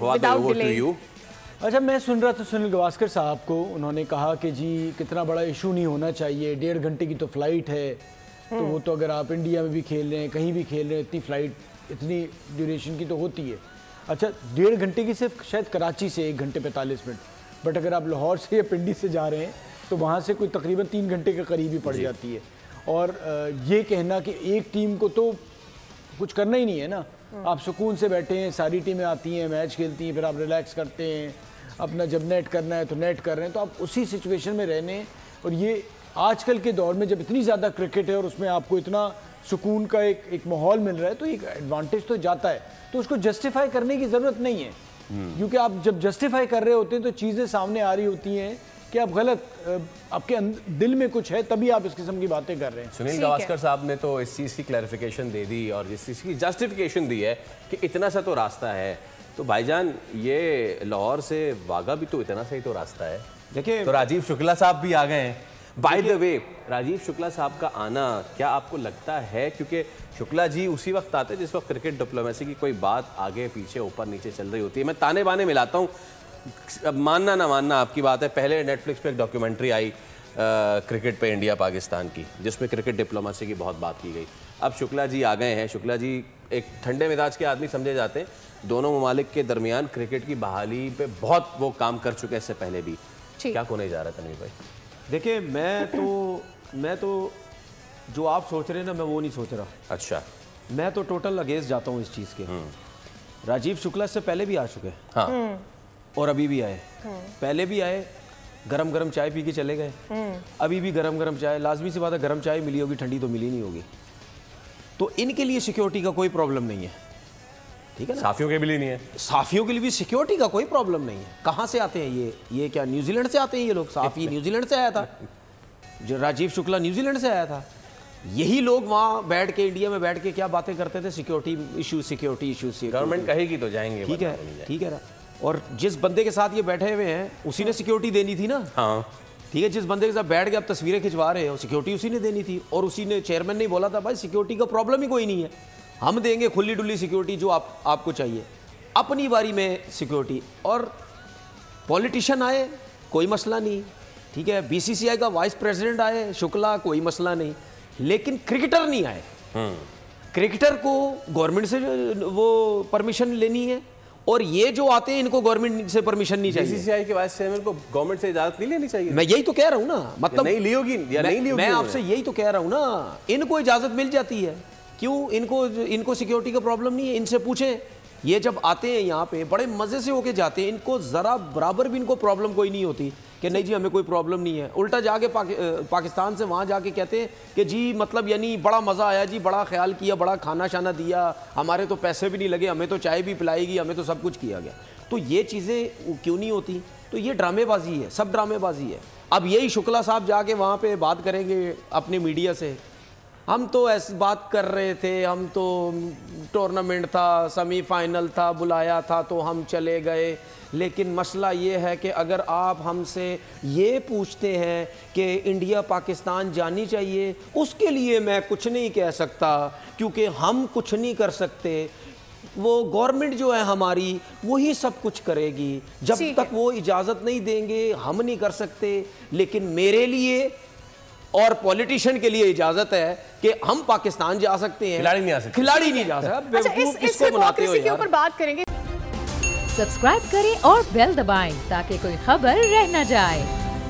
Without delay. अच्छा, मैं सुन रहा था सुनील गावस्कर साहब को, उन्होंने कहा कि जी कितना बड़ा इशू नहीं होना चाहिए, 1.5 घंटे की तो फ्लाइट है, तो वो तो अगर आप इंडिया में भी खेल रहे हैं, कहीं भी खेल रहे हैं, इतनी फ्लाइट इतनी ड्यूरेशन की तो होती है। अच्छा, 1.5 घंटे की सिर्फ शायद कराची से 1 घंटे 45 मिनट, बट अगर आप लाहौर से या पिंडी से जा रहे हैं तो वहाँ से कोई तकरीबन 3 घंटे के करीब ही पड़ जाती है। और ये कहना कि एक टीम को तो कुछ करना ही नहीं है ना, आप सुकून से बैठे हैं, सारी टीमें आती हैं, मैच खेलती हैं, फिर आप रिलैक्स करते हैं, अपना जब नेट करना है तो नेट कर रहे हैं, तो आप उसी सिचुएशन में रहने। और ये आजकल के दौर में जब इतनी ज़्यादा क्रिकेट है और उसमें आपको इतना सुकून का एक माहौल मिल रहा है, तो एक एडवांटेज तो जाता है, तो उसको जस्टिफाई करने की ज़रूरत नहीं है। क्योंकि आप जब जस्टिफाई कर रहे होते हैं तो चीज़ें सामने आ रही होती हैं कि आप गलत, आपके दिल में कुछ है, तभी आप इस किस्म की बातें कर रहे हैं। सुनील गावस्कर साहब ने तो इस चीज़ की क्लैरिफिकेशन दे दी और इस चीज़ की जस्टिफिकेशन दी है कि इतना सा तो रास्ता है। तो भाईजान, ये लाहौर से वागा भी तो इतना सा ही तो रास्ता है। देखिए, तो राजीव शुक्ला साहब भी आ गए हैं। By the way, Rajeev Shukla sahab का आना क्या आपको लगता है, क्योंकि शुक्ला जी उसी वक्त आते हैं जिस वक्त क्रिकेट डिप्लोमेसी की कोई बात आगे पीछे ऊपर नीचे चल रही होती है। मैं ताने बाने मिलाता हूँ, अब मानना ना मानना आपकी बात है। पहले नेटफ्लिक्स पे एक डॉक्यूमेंट्री आई क्रिकेट पे इंडिया पाकिस्तान की, जिसमें क्रिकेट डिप्लोमेसी की बहुत बात की गई। अब शुक्ला जी आ गए हैं। शुक्ला जी एक ठंडे मिजाज के आदमी समझे जाते हैं, दोनों ममालिक के दरमियान क्रिकेट की बहाली पे बहुत वो काम कर चुके हैं इससे पहले भी। क्या होने जा रहा है तनवीर भाई? देखिए, मैं तो जो आप सोच रहे हैं ना, मैं वो नहीं सोच रहा। अच्छा, मैं तो टोटल अगेंस्ट जाता हूँ इस चीज़ के। राजीव शुक्ला से पहले भी आ चुके हैं, हाँ, और अभी भी आए। पहले भी आए, गरम गरम चाय पी के चले गए, अभी भी गरम गरम चाय। लाजमी सी बात है, गरम चाय मिली होगी, ठंडी तो मिली नहीं होगी। तो इनके लिए सिक्योरिटी का कोई प्रॉब्लम नहीं है, ठीक है ना। साफियों के लिए नहीं है, साफियों के लिए भी सिक्योरिटी का कोई प्रॉब्लम नहीं है। कहाँ से आते हैं ये क्या न्यूजीलैंड से आते हैं ये लोग? साफी न्यूजीलैंड से आया था, जो राजीव शुक्ला न्यूजीलैंड से आया था। यही लोग वहाँ बैठ के, इंडिया में बैठ के क्या बातें करते थे, सिक्योरिटी इशू। गवर्नमेंट कहेगी तो जाएंगे, ठीक है ना। और जिस बंदे के साथ ये बैठे हुए हैं, उसी ने सिक्योरिटी देनी थी ना। हाँ, ठीक है, जिस बंदे के साथ बैठ के आप तस्वीरें खिंचवा रहे हो, सिक्योरिटी उसी ने देनी थी। और उसी ने, चेयरमैन ने बोला था, भाई सिक्योरिटी का प्रॉब्लम ही कोई नहीं है, हम देंगे खुली डुली सिक्योरिटी जो आपको चाहिए, अपनी बारी में सिक्योरिटी। और पॉलिटिशियन आए, कोई मसला नहीं, ठीक है। बीसीसीआई का वाइस प्रेसिडेंट आए, शुक्ला, कोई मसला नहीं। लेकिन क्रिकेटर नहीं आए। क्रिकेटर को गवर्नमेंट से वो परमिशन लेनी है, और ये जो आते हैं इनको गवर्नमेंट से परमिशन नहीं चाहिए। बीसीसीआई के वाइस चेयरमैन को गवर्नमेंट से इजाजत नहीं लेनी चाहिए। मैं यही तो कह रहा हूँ ना, मतलब नहीं ली होगी या नहीं ली होगी। मैं आपसे यही तो कह रहा हूँ ना, इनको इजाजत मिल जाती है। क्यों? इनको सिक्योरिटी का प्रॉब्लम नहीं है। इनसे पूछें, ये जब आते हैं यहाँ पे बड़े मजे से होके जाते हैं, इनको जरा बराबर भी इनको प्रॉब्लम कोई नहीं होती कि नहीं जी हमें कोई प्रॉब्लम नहीं है। उल्टा जाके पाकिस्तान से वहाँ जाके कहते हैं कि जी मतलब यानी बड़ा मज़ा आया जी, बड़ा ख्याल किया, बड़ा खाना शाना दिया, हमारे तो पैसे भी नहीं लगे, हमें तो चाय भी पिलाएगी, हमें तो सब कुछ किया गया। तो ये चीज़ें क्यों नहीं होती? तो ये ड्रामेबाजी है, सब ड्रामेबाजी है। अब यही शुक्ला साहब जाके वहाँ पे बात करेंगे अपने मीडिया से, हम तो ऐसी बात कर रहे थे, हम तो टूर्नामेंट था, सेमीफाइनल था, बुलाया था तो हम चले गए। लेकिन मसला ये है कि अगर आप हमसे ये पूछते हैं कि इंडिया पाकिस्तान जानी चाहिए, उसके लिए मैं कुछ नहीं कह सकता, क्योंकि हम कुछ नहीं कर सकते। वो गवर्नमेंट जो है हमारी, वही सब कुछ करेगी। जब तक वो इजाज़त नहीं देंगे हम नहीं कर सकते। लेकिन मेरे लिए और पॉलिटिशियन के लिए इजाजत है कि हम पाकिस्तान जा सकते हैं, खिलाड़ी नहीं आ सकते, खिलाड़ी नहीं जा सकते। अच्छा, इस हिपोक्रेसी के ऊपर बात करेंगे। सब्सक्राइब करें और बेल दबाएं ताकि कोई खबर रह न जाए।